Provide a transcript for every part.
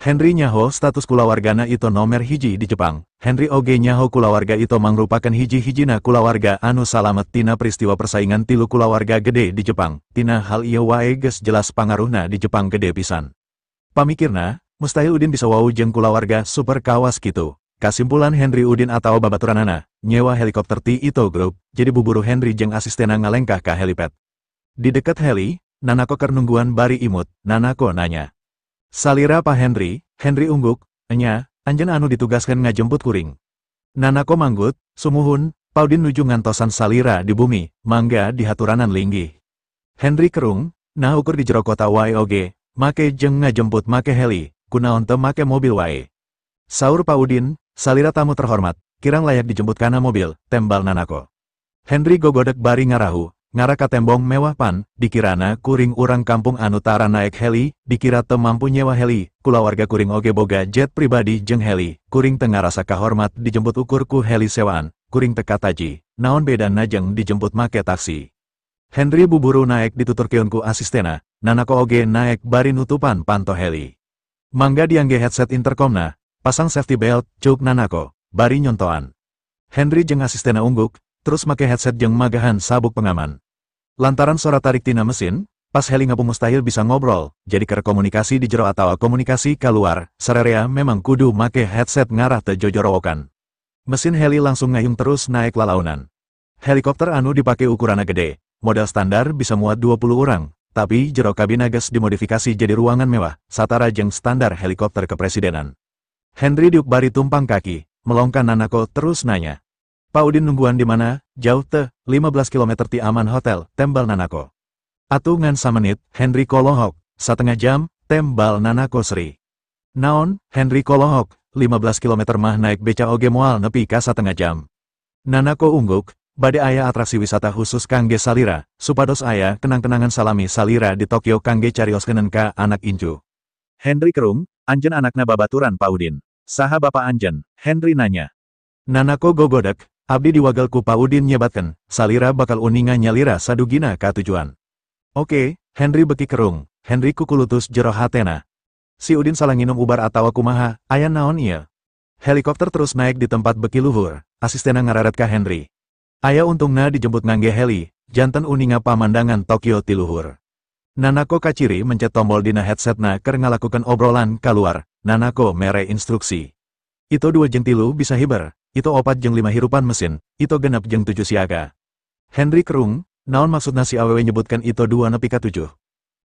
Henry nyaho status kulawargana ito nomer hiji di Jepang. Henry oge nyaho kulawarga ito mangrupakan hiji-hijina kulawarga anu salamet tina peristiwa persaingan tilu kulawarga gede di Jepang. Tina hal ieu wae geus jelas pangaruhna di Jepang gede pisan. Pamikirna, mustahil Udin bisa wau jeung kulawarga super kawas kitu. Kasimpulan Henry Udin atau babaturanana, nyewa helikopter ti Ito Group, jadi buburu Henry jeung asistena ngalengkah ka helipad. Di dekat heli, Nanako keur nungguan bari imut, Nanako nanya. Salira Pak Henry, Henry ungguk, enya, anjeun anu ditugaskeun ngajemput kuring. Nanako manggut, sumuhun, Paudin nuju ngantosan salira di bumi, mangga dihaturanan linggih. Henry kerung, nah ukur di jero kota wae oge, make jeung ngajemput make heli, kunaon teu make mobil wae. Saur Paudin, salira tamu terhormat, kirang layak dijemput kana mobil, tembal Nanako. Henry gogodek bari ngarahu, ngara ka tembong mewah pan, dikirana kuring urang kampung anu tara naek heli, dikira teu mampu nyewa heli, kulawarga kuring oge boga jet pribadi jeung heli, kuring teu ngarasa kahormat dijemput ukur ku heli sewaan, kuring teu kataji, naon bedana jeung dijemput make taksi. Henry buburu naek dituturkeun ku asistena, Nanako oge naek bari nutupan panto heli. Mangga diangge headset intercomna, pasang safety belt, cuk Nanako, bari nyontoan. Henry jeung asistena ungguk, terus make headset jeung magahan sabuk pengaman. Lantaran suara tarik tina mesin, pas heli ngapung mustahil bisa ngobrol, jadi keur komunikasi di jero atau komunikasi keluar, sarerea memang kudu make headset ngarah teu jojorowokan. Mesin heli langsung ngayung terus naek lalaunan. Helikopter anu dipake ukuranna gede, model standar bisa muat 20 orang, tapi jero kabina geus dimodifikasi jadi ruangan mewah, satara jeung standar helikopter kepresidenan. Henry diuk bari tumpang kaki, melongkan Nanako terus nanya. Pak Udin nungguan di mana? Jauh teh, 15 km ti Aman Hotel, tembal Nanako. Atuh ngan samenit, Henry kolohok, setengah jam, tembal Nanako seri. Naon, Henry kolohok, 15 km mah naik beca oge moal nepi ka setengah jam. Nanako ungguk, bade aya atraksi wisata khusus kangge salira, supados aya kenang-kenangan salami salira di Tokyo kangge carioskeun ka anak incu. Henry kerung, anjeun anakna babaturan Pak Udin. Saha bapak anjeun? Henry nanya. Nanako gogodek, abdi diwagal ku Pak Udin nyebatkeun, salira bakal uninga nyalira sadugina ka tujuan. Oke, Henry beki kerung, Henry kukulutus jero hatena. Si Udin salah nginum ubar atawa kumaha, aya naon ieu? Helikopter terus naik di tempat beki luhur, asistena ngararet ka Henry. Aya untungna dijemput ngangge heli, janten uninga pamandangan Tokyo ti luhur. Nanako kaciri mencet tombol dina headsetna keur ngalakukeun obrolan kaluar, Nanako mere instruksi. Ito 2 jeung 3 bisa hiber. Itu 4 jeung 5 hirupan mesin, itu 6 jeung 7 siaga. Henry kerung, naon maksudna si awewe nyebutkan itu 2 nepi ka 7.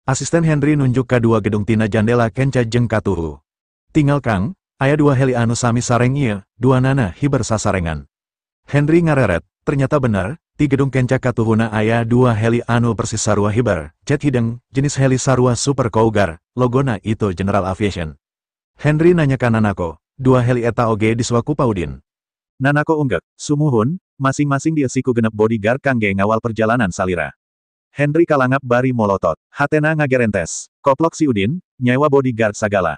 Asisten Henry nunjuk ka 2 gedung tina jandela kenca jeung katuhu. Tinggal Kang, aya 2 heli anu sami sareng ieu, 2 nana hiber sasarengan. Henry ngareret, ternyata benar, di gedung kenca katuhuna aya 2 heli anu persis sarua hiber, jet hideng, jenis heli sarua Super Cougar, logona itu General Aviation. Henry nanya ka Nanako, 2 heli eta oge diswaku Pak Udin. Nanako unggek, sumuhun, masing-masing dieusi ku genep bodyguard kangge ngawal perjalanan salira. Henry kalangap bari molotot, hatena ngagerentes, koplok si Udin, nyewa bodyguard sagala.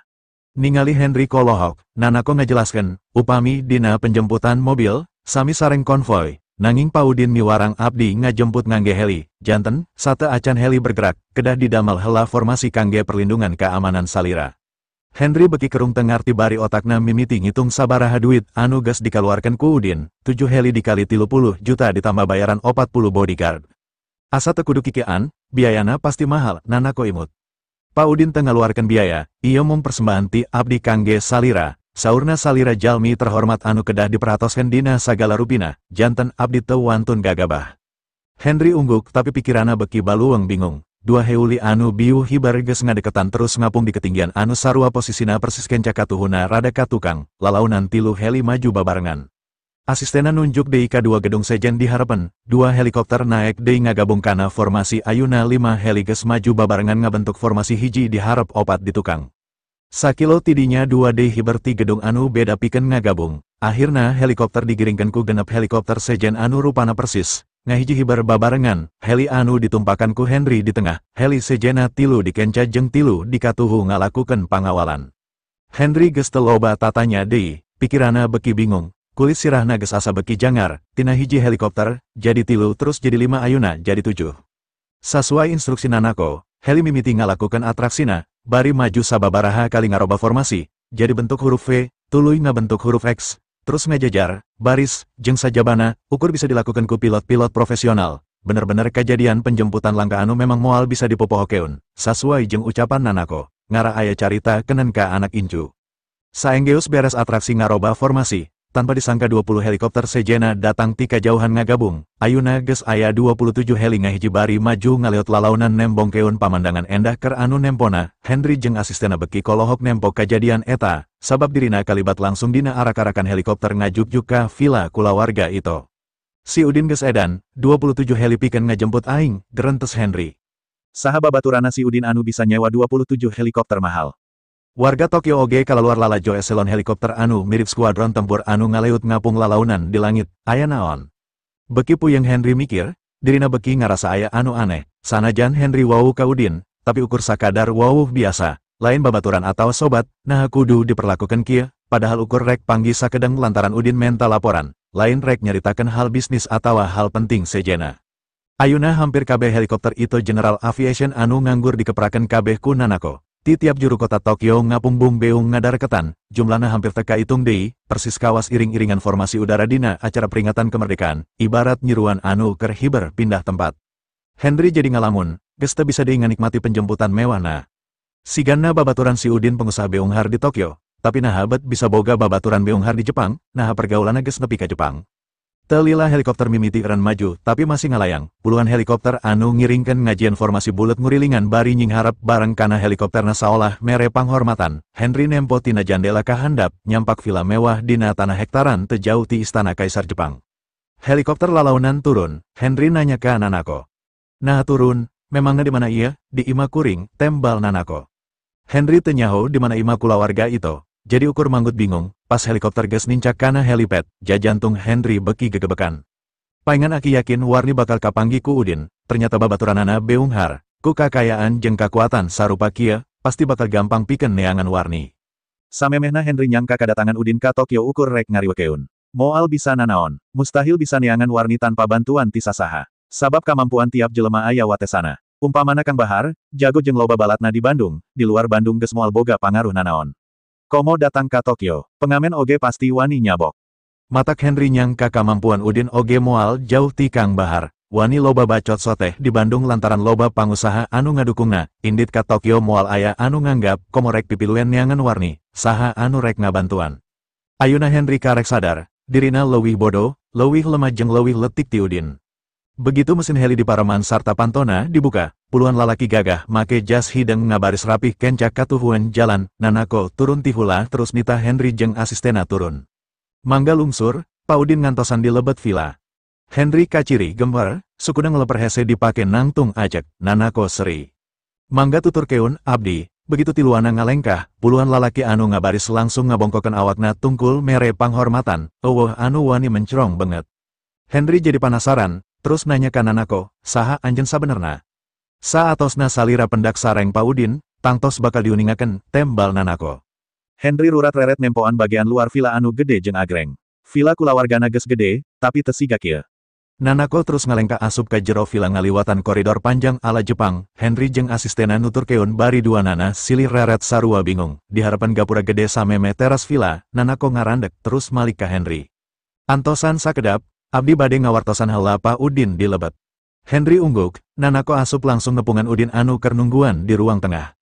Ningali Henry kolohok, Nanako ngajelaskeun, upami dina penjemputan mobil, sami sareng konvoy, nanging Pak Udin miwarang abdi ngajemput ngangge heli, janten, sate acan heli bergerak, kedah didamel heula formasi kangge perlindungan keamanan salira. Henry beki kerung tengarti bari otakna mimiti ngitung sabaraha duit anu geus dikaluarkeun ku Udin, 7 heli dikali 30 juta ditambah bayaran 40 bodyguard. Asa teu kudu kikian, biayana pasti mahal, Nanako imut. Pak Udin teu ngaluarkeun biaya, ieu mung persembahan ti abdi kangge salira, saurna salira jalmi terhormat anu kedah diperatoskeun dina sagala rupina, janten abdi teu wantun gagabah. Henry ungguk tapi pikiranna beki balueng bingung. 2 heuli anu biu hibar geus ngadeketan terus ngapung di ketinggian anu sarua posisina persis kenca katuhuna rada ka tukang, lalaunan 3 heli maju babarengan. Asistena nunjuk deui ka 2 gedung sejen di harepen, 2 helikopter naek deui ngagabung kana formasi ayuna 5 heli geus maju babarengan ngabentuk formasi hiji di hareup 4 di tukang. Sakilo tidinya 2 deui hiber ti gedung anu beda pikeun ngagabung. Akhirna helikopter digiringkeun ku genep helikopter sejen anu rupana persis. Ngahiji hiber babarengan, heli anu ditumpakan ku Henry di tengah, heli sejena 3 di kenca jeung 3 di katuhu ngalakukeun pangawalan. Henry geus teu loba tatanya deui, pikirana beki bingung, kulit sirahna geus asa beki jangar, tina hiji helikopter, jadi 3 terus jadi 5 ayuna jadi 7. Sasuai instruksi Nanako, heli mimiti ngalakukeun atraksina, bari maju sababaraha kali ngaroba formasi, jadi bentuk huruf V, tuluy ngabentuk huruf X, terus ngajajar, baris, jeung sajabana, ukur bisa dilakukan ku pilot-pilot profesional. Bener-bener kejadian penjemputan langkah anu memang moal bisa dipopohokeun, sesuai jeung ucapan Nanako, ngara aya carita kenen ka anak incu. Saenggeus beres atraksi ngaroba formasi, tanpa disangka 20 helikopter sejena datang ti kajauhan ngagabung. Ayeuna geus aya 27 heli ngahiji bari maju ngaleot lalaunan nembongkeun pamandangan endah keur anu nempona. Henry jeung asistena beki kolohok nempo kajadian eta, sabab dirina kalibat langsung dina arak-arakan helikopter ngajug-juk ka villa kulawarga itu. Si Udin geus edan, 27 heli pikeun ngajemput aing, gerentes Henry. Saha babaturana si Udin anu bisa nyewa 27 helikopter mahal. Warga Tokyo oge kalaluar lalajo eselon helikopter anu mirip skuadron tempur anu ngaleut ngapung lalaunan di langit, aya naon. Beki puyeng Henry mikir, dirina beki ngarasa aya anu aneh, sanajan Henry wawuh ka Udin, tapi ukur sakadar wawuh biasa, lain babaturan atau sobat, nah kudu diperlakukan kieu, padahal ukur rek panggih sakedeng lantaran Udin menta laporan, lain rek nyaritakeun hal bisnis atawa hal penting sejena. Ayeuna hampir kabeh helikopter itu General Aviation anu nganggur dikeprakeun kabeh ku Nanako. Di tiap juru kota Tokyo ngapung bung beung ngadareketan, jumlahna hampir teka itung deui, persis kawas iring-iringan formasi udara dina acara peringatan kemerdekaan, ibarat nyiruan anu keur hiber pindah tempat. Henry jadi ngalamun, geus teu bisa deui nganikmati penjemputan mewahna. Siganna babaturan si Udin pengusaha beunghar di Tokyo, tapi naha bet bisa boga babaturan beunghar di Jepang, naha pergaulanna geus nepi ka Jepang. Teu lila helikopter mimiti eureun maju, tapi masih ngalayang. Puluhan helikopter anu ngiringkeun ngajian formasi bulet ngurilingan bari nyingharep bareng kana helikopterna saolah mere panghormatan. Henry nempo tina jandela ka handap, nyampak villa mewah dina tanah hektaran teu jauh ti istana Kaisar Jepang. Helikopter lalaunan turun, Henry nanya ka Nanako. Nah turun, memangna di mana ieu? Di Ima Kuring, tembal Nanako. Henry teu nyaho di mana Ima kulawarga itu. Jadi ukur manggut bingung, pas helikopter geus nincak kana helipad, jajantung Henry beki gegebekan. Paingan aki yakin warni bakal kapanggi ku Udin, ternyata babaturanana beunghar, ku kakayaan jeung kakuatan sarupa kieu, pasti bakal gampang pikeun neangan warni. Samemehna Henry nyangka kedatangan Udin ka Tokyo ukur rek ngariwekeun. Moal bisa nanaon, mustahil bisa neangan warni tanpa bantuan ti sasaha. Sabab kamampuan tiap jelema aya watesana. Umpamana Kang Bahar, jago jeung loba balatna di Bandung, di luar Bandung geus moal boga pangaruh nanaon. Komo datang ka Tokyo, pengamen oge pasti wani nyabok. Matak Henry nyangka kamampuan Udin oge moal jauh ti Kang Bahar, wani loba bacot soteh di Bandung lantaran loba pangusaha anu ngadukungna, indit ka Tokyo moal aya anu nganggap komo rek pipiluan neangan warni, saha anu rek ngabantuan. Ayeuna Henry karek sadar, dirina leuwih bodoh, leuwih lemah jeung leuwih letik ti Udin. Begitu mesin heli di Paraman sarta pantona dibuka, puluhan lalaki gagah make jas hideng ngabaris rapih kencak katuhuan jalan. Nanako turun ti hula terus nita Henry jeung asistena turun. Mangga lungsur, Pa Udin ngantosan di lebet villa. Henry kaciri gembar, sukuna ngeleper hese dipake nangtung ajek, Nanako seri. Mangga tutur keun, abdi, begitu tiluana ngalengkah, puluhan lalaki anu ngabaris langsung ngabongkokeun awakna tungkul mere panghormatan, eueuh anu wani mencrong banget. Henry jadi penasaran. Terus nanya ka Nanako, saha anjeun sabenerna? Saatosna salira pendak sareng Pa Udin, tangtos bakal diuningaken, tembal Nanako. Henry rurat reret nempoan bagian luar villa anu gede jeung agreng. Villa kulawargana geus gede, tapi teu siga kieu. Nanako terus ngalengka asup ka jero villa ngaliwatan koridor panjang ala Jepang. Henry jeung asistena nuturkeun bari duanana silih reret sarua bingung. Di harapan gapura gede sameme teras villa, Nanako ngarandek terus malik ka Henry. Antosan sakedap, abdi bade ngawartosan heula Pa Udin di lebet. Henry ungguk, Nanako asup langsung nepungan Udin anu keur nungguan di ruang tengah.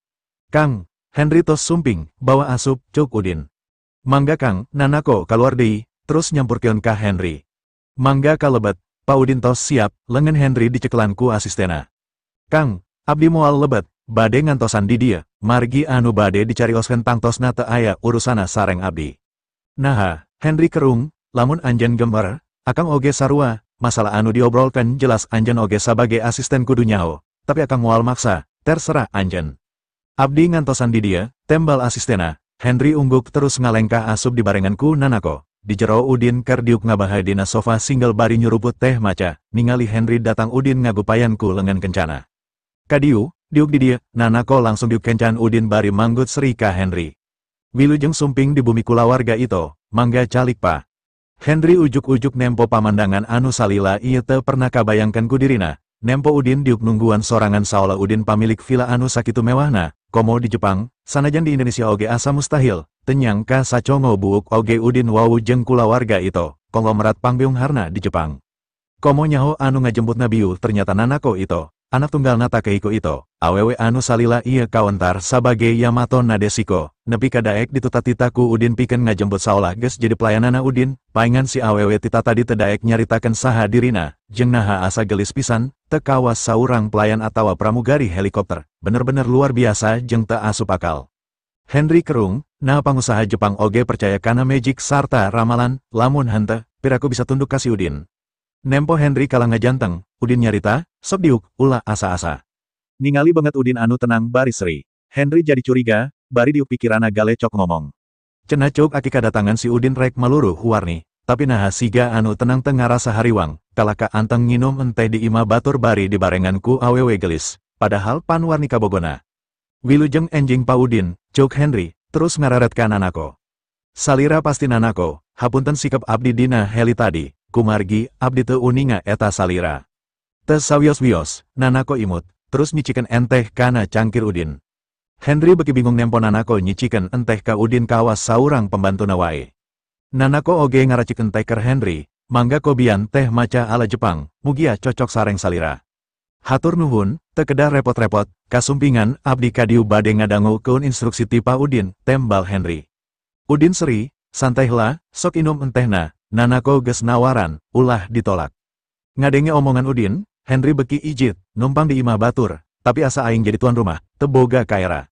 Kang, Henry tos sumping, bawa asup, cuk Udin. Mangga Kang, Nanako kaluar deui, terus nyampurkeun ka Henry. Mangga ka lebet, Pa Udin tos siap, lengan Henry dicekelan ku asistena. Kang, abdi moal lebet, bade ngantosan di dieu, margi anu bade dicarioskeun tangtosna teu aya urusana sareng abdi. Naha, Henry kerung, lamun anjeun gembar, Akang oge sarua, masalah anu diobrolkan jelas anjeun oge sebagai asisten kudu nyaho, tapi akang moal maksa, terserah anjeun. Abdi ngantosan di dieu, tembal asistena, Henry ungguk terus ngalengkah asup di barengan ku Nanako. Di jero Udin keur diuk ngabahay dina sofa single bari nyuruput teh maca, ningali Henry datang Udin ngagupayan ku lengan kencana. Kadiu, diuk di dieu, Nanako langsung diuk kencan Udin bari manggut seri ka Henry. Wilujeng sumping di bumi kulawarga itu, mangga calik Pa. Henry ujuk-ujuk nempo pamandangan anu salila ieu teu pernah kabayangkan ku dirina. Nempo Udin diuk nungguan sorangan saola Udin pamilik villa anu sakitu mewahna, komo di Jepang, sanajan di Indonesia oge asa mustahil, tenyang ka sacongo buuk oge udin wau jeung kulawarga ito, konglomerat pangbeung harna di Jepang. Komo nyaho anu ngajemput Nabiu ternyata nanako ito, anak tunggal na Takehiko ito, awewe anu salila iya kawentar sebagai Yamato Nadeshiko, nepi ka daek ditutati ku udin pikeun ngajemput saolah geus jadi pelayanana udin, paingan si awewe tita tadi teu daek nyaritakeun saha dirina, jeung naha asa gelis pisan, teu kawas saurang pelayan atawa pramugari helikopter, bener-bener luar biasa jeung teu asup akal. Henry Kerung, nah pangusaha Jepang oge percaya kana magic sarta ramalan, lamun henteu, piraku bisa tunduk ka si udin. Nempo Henry kalah ngajanteng, udin nyarita, sok diuk, ulah asa-asa. Ningali banget udin anu tenang bari seri. Henry jadi curiga, bari diuk pikirana gale cok ngomong. Cenah cok aki kadatangan si udin rek maluruh warni, tapi naha siga anu tenang teu ngarasa hariwang, kalaka anteng nginum enteh di ima batur bari di barenganku awewe gelis, padahal pan warni kabogona. Wilujeng enjing pa udin, cok Henry, terus ngararet ka nanako. Salira pasti nanako, hapunten sikap abdi dina heli tadi. Kumargi, abdi teu uninga eta salira. Teu sawios-wios, nanako imut, terus nyiciken enteh kana cangkir udin. Henry beki bingung nempo nanako nyiciken enteh ka udin kawas saurang pembantuna wae. Nanako oge ngaracik enteh ker Henry, mangga kobian teh maca ala Jepang, mugia cocok sareng salira. Hatur nuhun, teu kedah repot-repot, kasumpingan abdi kadiu bade ngadangu keun instruksi tipa udin, tembal Henry. Udin seri, santai heula, sok inum entehna. Nanako geus nawaran, ulah ditolak. Ngadenge omongan udin, Henry beki ijit, numpang di imah batur, tapi asa aing jadi tuan rumah, teboga kaera.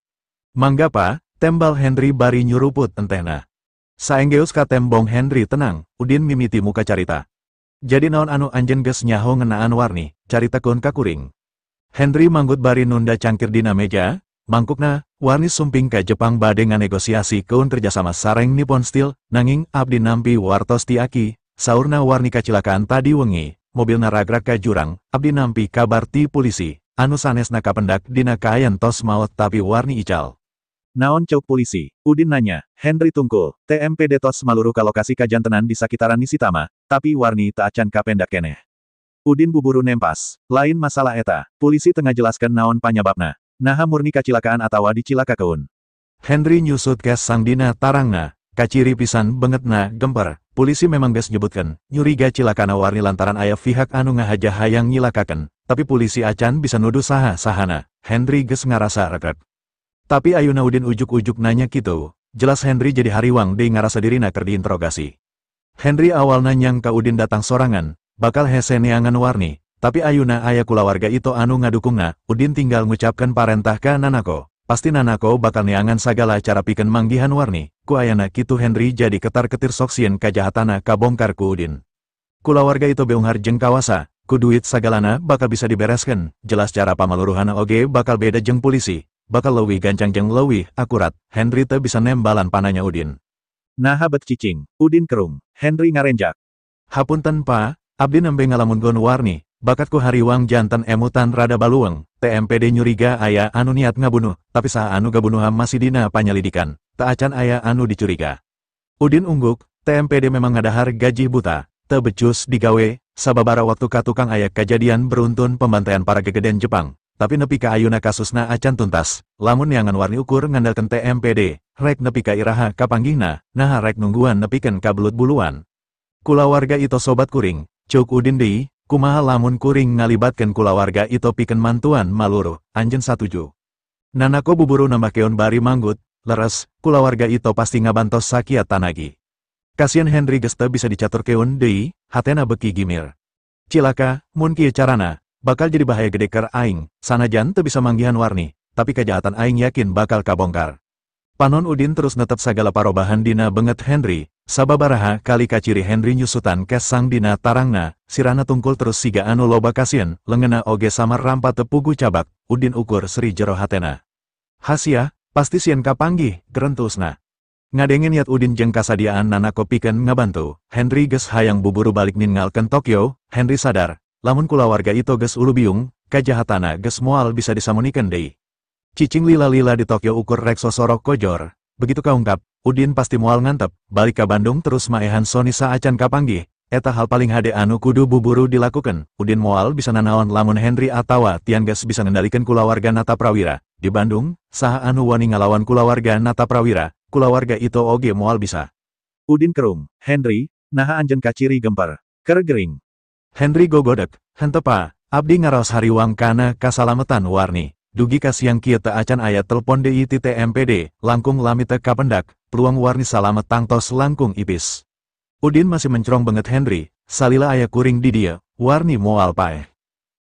Mangga pa, tembal Henry bari nyuruput entehna. Saenggeus ka tembong Henry tenang, udin mimiti muka carita. Jadi naon anu anjen geus nyaho ngenaan warni, carita keun kakuring. Henry manggut bari nunda cangkir dina meja, mangkukna, warni sumping ka Jepang bade nganegosiasi keun kerjasama sareng Nippon Steel, nanging abdi nampi wartos ti aki, saurna warni kacilakaan tadi wengi, mobilna ragrak ka jurang, abdi nampi kabar ti polisi, anu sanesna kapendak dina kaayan tos maot tapi warni ical. Naon cok polisi, udin nanya, Henry tungkul, TMPD tos maluru ka lokasi kajantenan di sakitaran Nishitama, tapi warni ta acan kapendak keneh. Udin buburu nempas, lain masalah eta, polisi tengah jelaskan naon panyababna. Naha murni kacilakaan atawa dicilaka keun. Henry nyusut kes sang dina tarangna, kaciri pisan bengetna gemper, polisi memang geus nyebutkeun, nyuriga cilakana warni lantaran aya pihak anu ngahaja hayang nyilakakeun, tapi polisi acan bisa nuduh saha-sahana, Henry geus ngarasa regrek. Tapi ayeuna udin ujuk-ujuk nanya kitu, jelas Henry jadi hariwang deui ngarasa dirina keur diinterogasi. Henry awalna nyangka udin datang sorangan, bakal hese neangan warni. Tapi ayuna aya kulawarga itu anu ngadukungna, udin tinggal ngucapkan parentah ka nanako. Pasti nanako bakal neangan sagala cara pikeun manggihan warni. Ku ayana kitu Henry jadi ketar-ketir sok sieun kajahatana kabongkar ku udin. Kulawarga itu beunghar jeung kawasa, ku duit sagalana bakal bisa dibereskeun. Jelas cara pamaluruhana oge bakal beda jeung polisi. Bakal leuwih gancang jeung leuwih akurat. Henry teu bisa nembalan pananya udin. Naha bet cicing, udin kerung. Henry ngarenjak. Hapunten pa, abdi nembe ngalamunkeun warni. Bakatku hariwang jantan emutan rada balueng, TMPD nyuriga aya anu niat ngabunuh, tapi saha anu gabunuham masih dina panyalidikan, teu acan aya anu dicuriga. Udin ungguk, TMPD memang ngadahar gaji buta, teu becus digawe, sababara waktu ka tukang aya kejadian beruntun pembantaian para gegeden Jepang, tapi nepi ka ayuna kasusna acan tuntas, lamun neangan warni ukur ngandalkeun TMPD, rek nepi ka iraha kapanggihna, nah rek nungguan nepikeun ka belut buluan. Kulawarga itu sobat kuring, cuk udin deui. Kumaha lamun kuring ngalibatkeun kulawarga itu pikeun mantuan maluru, anjeun satuju. Nanako buburu nambah keun bari manggut, leres, kulawarga itu pasti ngabantos sakiat tanagi. Kasian Henry geus teu bisa dicatur keun deui, hatena beki gimir. Cilaka, mun kieu carana, bakal jadi bahaya gede keur aing, sanajan teu bisa manggihan warni, tapi kejahatan aing yakin bakal kabongkar. Panon udin terus netep sagala parobahan dina benget Henry. Sababaraha kali kaciri Henry nyusutan kes sang dina tarangna, sirana tungkul terus siga anu loba kasieun, leungena oge samar rampa tepugu cabak, udin ukur seri jero hatena. Hasia, pasti sieun kapanggih, gerentusna. Ngadenge niat udin jeung kasadiaan nanako pikeun ngabantu, Henry geus hayang buburu balik ninggalkeun Tokyo, Henry sadar, lamun kulawarga itu geus ulu biung, kajahatana geus moal bisa disamunikeun deui. Cicing lila-lila di Tokyo ukur rek sosorok kojor, begitu kaungkap, udin pasti moal ngantep, balik ke Bandung terus maehan Sony saacan kapanggih, eta hal paling hade anu kudu buburu dilakukan. Udin moal bisa nanaon lamun Henry atawa Tian geus bisa ngendalikeun kulawarga Nataprawira. Di Bandung, saha anu wani ngalawan kulawarga Nataprawira, kulawarga itu oge moal bisa. Udin kerung, Henry, naha anjeun kaciri gemper. Keur gering. Henry gogodek, henteu pa, abdi ngaraos hariwang kana kasalametan warni. Dugi ka siang kieu teu acan aya telepon deui ti TMPD, langkung lami teu kapendak, peluang warni salamet tangtos langkung ipis. Udin masih mencrong banget Henry, salila aya kuring di dia, warni moal paeh.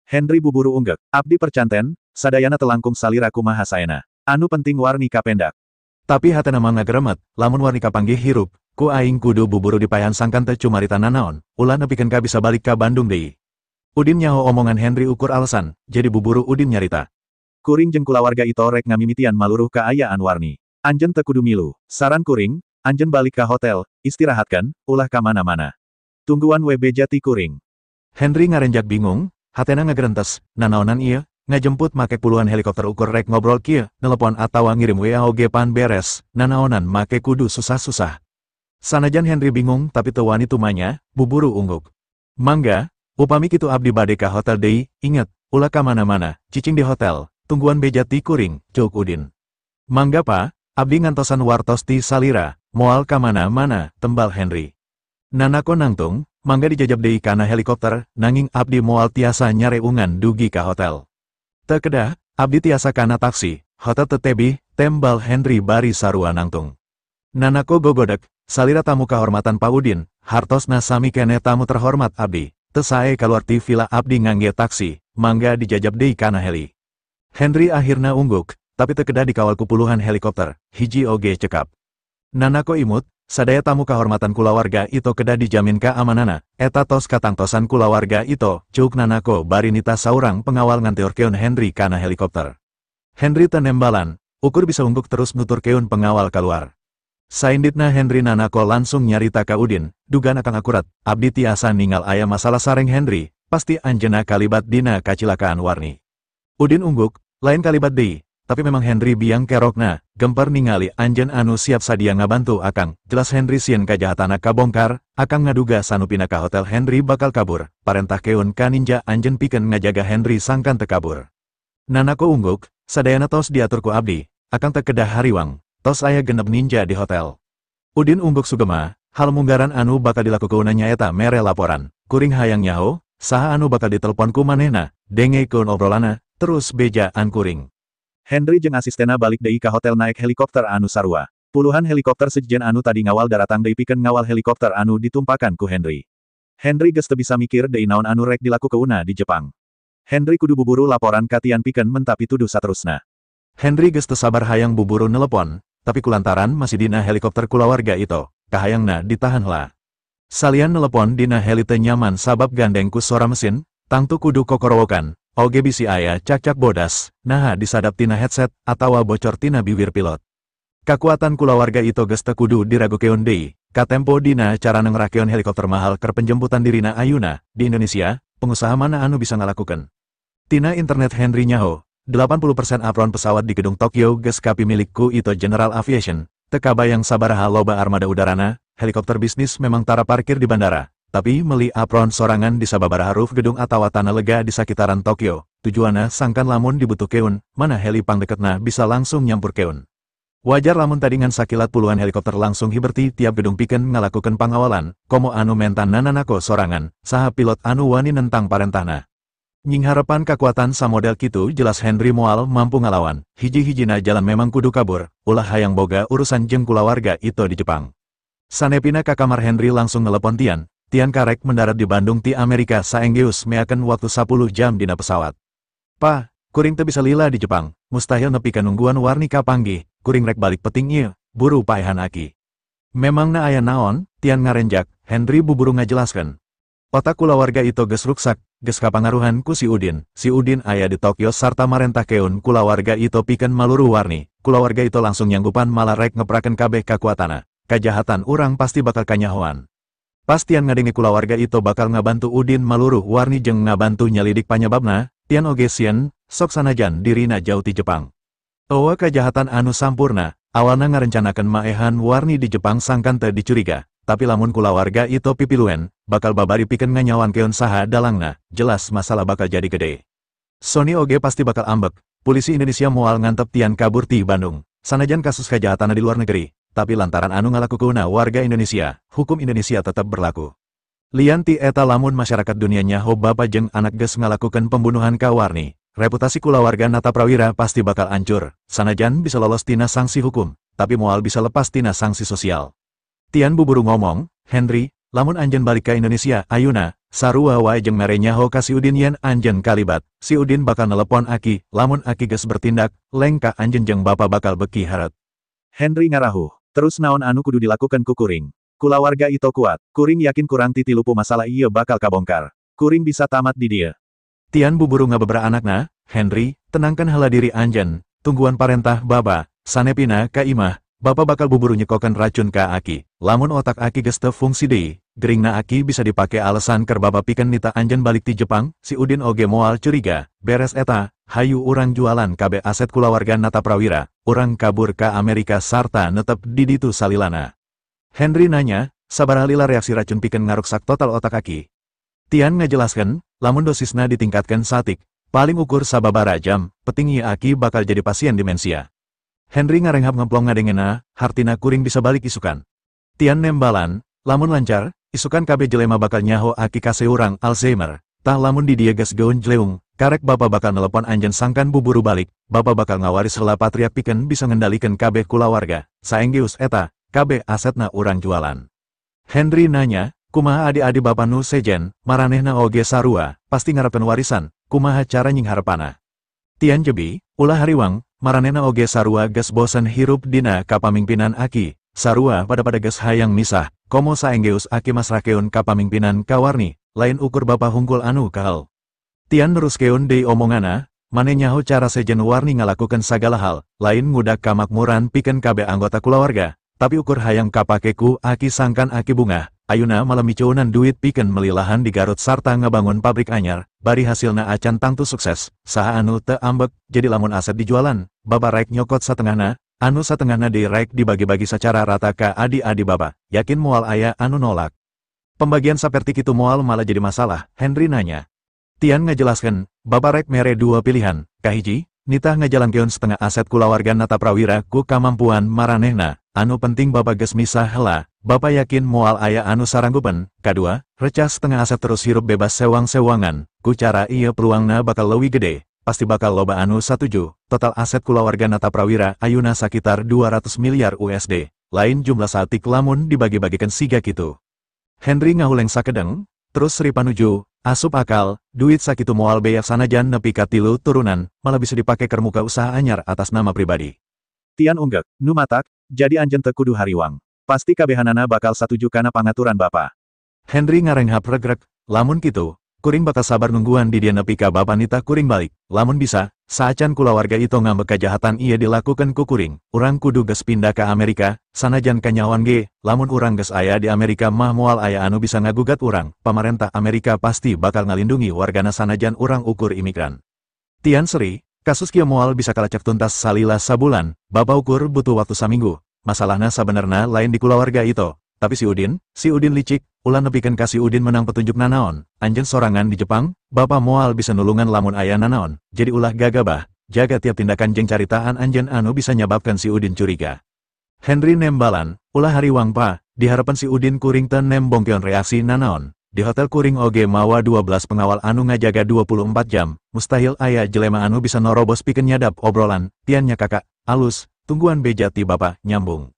Henry buburu unggek, abdi percanten, sadayana telangkung salira kumaha saena. Anu penting warni kapendak. Tapi hatena mah ngageremet, lamun warni kapanggih hirup, ku aing kudu buburu dipaehan sangkan teu cumarita nanaon, ulah nepikeun ka bisa balik ka Bandung deui. Udin nyaho omongan Henry ukur alasan, jadi buburu Udin nyarita. Kuring jeung kulawarga itu rek ngamimitian maluruh kaayaan warni. Anjeun teu kudu milu, saran kuring, anjeun balik ka hotel, istirahatkan, ulah ka mana-mana. Tungguan we beja ti kuring. Henry ngarenjak bingung, hatena ngagerentes, nanaonan ieu, ngajemput make puluhan helikopter ukur rek ngobrol kieu, nelepon atawa ngirim WA oge pan beres, nanaonan make kudu susah-susah. Sanajan Henry bingung tapi teu wani tumanya, buburu ungguk. Mangga, upami kitu abdi bade ka hotel deui, inget, ulah ka mana-mana, cicing di hotel, tungguan beja ti kuring, ceuk Udin. Mangga pa, abdi ngantosan wartos ti salira, moal ka mana-mana, tembal Henry. Nanako nangtung, mangga dijajab deui kana helikopter, nanging abdi moal tiasa nyareungan dugi ka hotel. Teu kedah, abdi tiasa kana taksi, hotel teu tebih, tembal Henry bari sarua nangtung. Nanako gogodek, salira tamu kehormatan Pak Udin, hartosna sami kene tamu terhormat abdi, teu sae kaluar ti villa abdi ngangge taksi, mangga dijajab deui kana heli. Henry akhirna ungguk, tapi teu kedah dikawal ku puluhan helikopter, hiji oge cekap. Nanako imut, sadaya tamu kehormatan kulawarga itu kedah dijamin keamanana, eta tos katangtosan kulawarga itu, ceuk Nanako bari nita saurang pengawal ngantiorkeun Henry kana helikopter. Henry tenembalan, ukur bisa ungguk terus nuturkeun pengawal keluar. Sainditna Henry Nanako langsung nyarita ka Udin, dugan akang akurat, abdi tiasa ningal aya masalah sareng Henry, pasti anjeunna kalibat dina kacilakaan warni. Udin ungguk, lain kalibat deui, tapi memang Henry biang kerokna, gemper ningali anjeun anu siap sadia ngabantu akang, jelas Henry sieun kajahatana kabongkar, akang ngaduga sanupina ka hotel Henry bakal kabur, parentah keun ka ninja anjeun pikeun ngajaga Henry sangkan teu kabur. Nanako ungguk, sadayana tos diatur ku abdi, akang teu kedah hariwang, tos aya genep ninja di hotel. Udin ungguk sugema, hal munggaran anu bakal dilakukeunna nyaeta mere laporan, kuring hayang nyaho, saha anu bakal ditelepon ku manehna, dengekeun obrolana, terus bejaan kuring. Henry jeung asistena balik deui ka hotel naik helikopter anu sarua. Puluhan helikopter sejen anu tadi ngawal daratang deui pikeun ngawal helikopter anu ditumpakan ku Henry. Henry geus teu bisa mikir deui naon anu rek dilakukeunna di Jepang. Henry kudu buburu laporan ka Tian pikeun mentapi tuduh saterusna. Henry geus teu sabar hayang buburu nelepon, tapi kulantaran masih dina helikopter kulawarga itu, kahayangna ditahan heula. Salian nelepon dina heli teu nyaman sabab gandeng ku sora mesin, tangtu kudu kokorowokan. Oge bisi aya cak-cak bodas, naha disadap tina headset, atawa bocor tina bibir pilot. Kakuatan kulawarga itu geus teu kudu diragukeun deui, katempo dina cara ngrakeun helikopter mahal keur penjemputan dirina ayuna, di Indonesia, pengusaha mana anu bisa ngalakukeun. Tina internet Henry nyaho, 80% apron pesawat di gedung Tokyo geus kapimilik ku itu General Aviation, teu kabayang sabaraha loba armada udarana, helikopter bisnis memang tara parkir di bandara. Tapi meli apron sorangan di sababaraha roof gedung atawa tanah lega di sekitaran Tokyo, tujuanna sangkan lamun dibutuhkeun, mana heli pangdeketna bisa langsung nyampurkeun. Wajar lamun tadi ngan sakilat puluhan helikopter langsung hiberti tiap gedung pikeun ngalakukeun pangawalan, komo anu mentan Nanako sorangan, saha pilot anu wani nentang parentahna. Nying harepan kakuatan samodel kitu jelas Henry moal mampu ngalawan, hiji-hijina jalan memang kudu kabur, ulah hayang boga urusan jeung kulawarga itu di Jepang. Sanepina ka kamar Henry langsung nelepon Tian karek mendarat di Bandung ti Amerika saenggeus meakeun waktu 10 jam dina pesawat. Pa, kuring teu bisa lila di Jepang, mustahil nepi ka nungguan warni kapanggih, kuring rek balik peting ieu, buru paehan aki. Memangna aya naon? Tian ngarenjak, Henry buburu ngajelaskeun. Otak kulawarga itu geus ruksak, geus kapangaruhan ku si Udin. Si Udin aya di Tokyo sarta marentah keun kulawarga itu pikeun maluru warni. Kulawarga itu langsung nyanggupan malah rek ngeprakeun kabeh kakuatana. Kajahatan urang pasti bakal kanyahoan. Pastian ngadenge kulawarga itu bakal ngabantu Udin maluruh warni jeung ngabantu nyelidik panyebabna, Tian oge sieun, sok sanajan dirina jauh ti Jepang. Eueuh kajahatan anu sampurna, awalna ngarencanakeun maehan warni di Jepang sangkan teu dicuriga, tapi lamun kulawarga itu pipiluen, bakal babari pikeun nganyawan keun saha dalangna, jelas masalah bakal jadi gede. Sony oge pasti bakal ambek, polisi Indonesia moal ngantep Tian kabur ti Bandung. Sanajan kasus kejahatan di luar negeri, tapi lantaran anu ngalakukeunna warga Indonesia, hukum Indonesia tetap berlaku. Lian ti eta lamun masyarakat dunia nyaho bapa jeung anak geus ngalakukeun pembunuhan ka Warni, reputasi kulawarga Nata Prawira pasti bakal hancur. Sanajan bisa lolos tina sanksi hukum, tapi moal bisa lepas tina sanksi sosial. Tian buburu ngomong, Henry, lamun anjeun balik ka Indonesia, ayuna, sarua wae jeung mere nyaho ka si Udin yen anjeun kalibat. Si Udin bakal nelepon Aki, lamun Aki geus bertindak, leng ka anjeun jeung bapa bakal beki haret. Henry ngarahu, terus naon anu kudu dilakukan ku kuring. Kulawarga itu kuat, kuring yakin kurang titilupu masalah iya bakal kabongkar. Kuring bisa tamat di dia. Tian buburu ngabebra anakna, Henry, tenangkan heula diri anjen, tungguan parentah baba, sanepina ka imah, bapa bakal buburu nyekokan racun ka Aki. Lamun otak Aki geus teu fungsi deui, geringna Aki bisa dipake alasan keur baba pikeun nita anjen balik ti Jepang. Si Udin oge moal curiga, beres eta, hayu urang jualan kabeh aset kulawarga Nata Prawira, urang kabur ka Amerika sarta netep di ditu salilana. Henry nanya, sabaraha lila reaksi racun pikeun ngaruksak total otak Aki. Tian ngajelaskeun, lamun dosisna ditingkatkeun satik, paling ukur sababaraha jam, peting ieu Aki bakal jadi pasien demensia. Henry ngarenghap ngemplong ngadengena, hartina kuring bisa balik isukan. Tian nembalan, lamun lancar, isukan kabeh jelema bakal nyaho Aki kaseurang Alzheimer. Tah lamun di dia geus gaun jleung, karek bapa bakal nelepon anjeun sangkan buburu balik, bapa bakal ngawaris heula patriak pikeun bisa ngendalikeun kabeh kulawarga. Saenggeus eta, kabeh asetna urang jualan. Henry nanya, kumaha adi-adi bapa nu sejen, maranehna oge sarua, pasti ngarepkeun warisan, kumaha cara nying harepana. Tian jebi, ulah hariwang, maranehna oge sarua geus bosen hirup dina kapamingpinan Aki, sarua pada geus hayang misah, komo saenggeus Aki masrakeun kapamingpinan ka Warni, lain ukur bapa hungkul anu kahel. Tian neruskeun deui omongana, mane nyaho cara sejen Warni ngalakukeun sagala hal, lain ngudak kamakmuran pikeun kabeh anggota kulawarga. Tapi ukur hayang kapakeku Aki sangkan Aki bunga, ayuna malam miceunan duit pikeun meuli lahan di Garut sarta ngabangun pabrik anyar, bari hasilna acan tangtu sukses, saha anu teu ambek, jadi lamun aset dijualan, baba rek nyokot satengahna, anu satengahna deui rek dibagi-bagi secara rata ka adi-adi baba, yakin moal aya anu nolak. Pembagian saperti kitu moal malah jadi masalah, Henry nanya. Tian ngajelaskeun, baba rek mere dua pilihan, kahiji, nitah ngajalankeun setengah aset kulawarga Nata Prawira ku kamampuan maranehna. Anu penting bapa geus misah heula, bapa yakin moal aya anu saranggupen. Kadua, recah setengah aset terus hirup bebas sewang-sewangan, ku cara ieu peluangna bakal leuwih gede, pasti bakal loba anu satuju. Total aset kulawarga Nata Prawira ayuna sakitar 200 miliar USD, lain jumlah satik lamun dibagi-bagikeun siga kitu. Henry ngahuleng sakedeng, terus Sri panuju, asup akal, duit sakitu moal beyak sanajan nepi ka 3 turunan, malah bisa dipake keur muka usaha anyar atas nama pribadi. Tian unggek, nu matak, jadi anjeun teu kudu hariwang. Pasti kabehanana bakal satuju kana pangaturan bapa. Henry ngarenghap regrek, lamun kitu, kuring bakal sabar nungguan di dia nepi ka bapa nita kuring balik. Lamun bisa, saacan kulawarga itu ngambek kejahatan iya dilakukan ku kuring, urang kudu geus pindah ka Amerika, sanajan kanyawan ge, lamun urang geus aya di Amerika mah moal aya anu bisa ngagugat urang, pamarentah Amerika pasti bakal ngalindungi wargana sanajan urang ukur imigran. Tian Sri, kasus kieu moal bisa kalacak tuntas salila sabulan, bapa ukur butuh waktu saminggu. Masalahna sabenerna lain di kulawarga itu, tapi si Udin licik, ulah nepikeun ka si Udin menang petunjuk nanaon, anjeun sorangan di Jepang, bapa moal bisa nulungan lamun aya nanaon, jadi ulah gagabah, jaga tiap tindakan jeung caritaan anjeun anu bisa nyababkan si Udin curiga. Henry nembalan, ulah hariwang pa, diharepan si Udin kuring teu nembongkeun reaksi nanaon. Di hotel kuring oge mawa 12 pengawal anu ngajaga 24 jam, mustahil aya jelema anu bisa norobos pikeun nyadap obrolan. Tian nya kakak, alus, tungguan beja ti bapa, nyambung.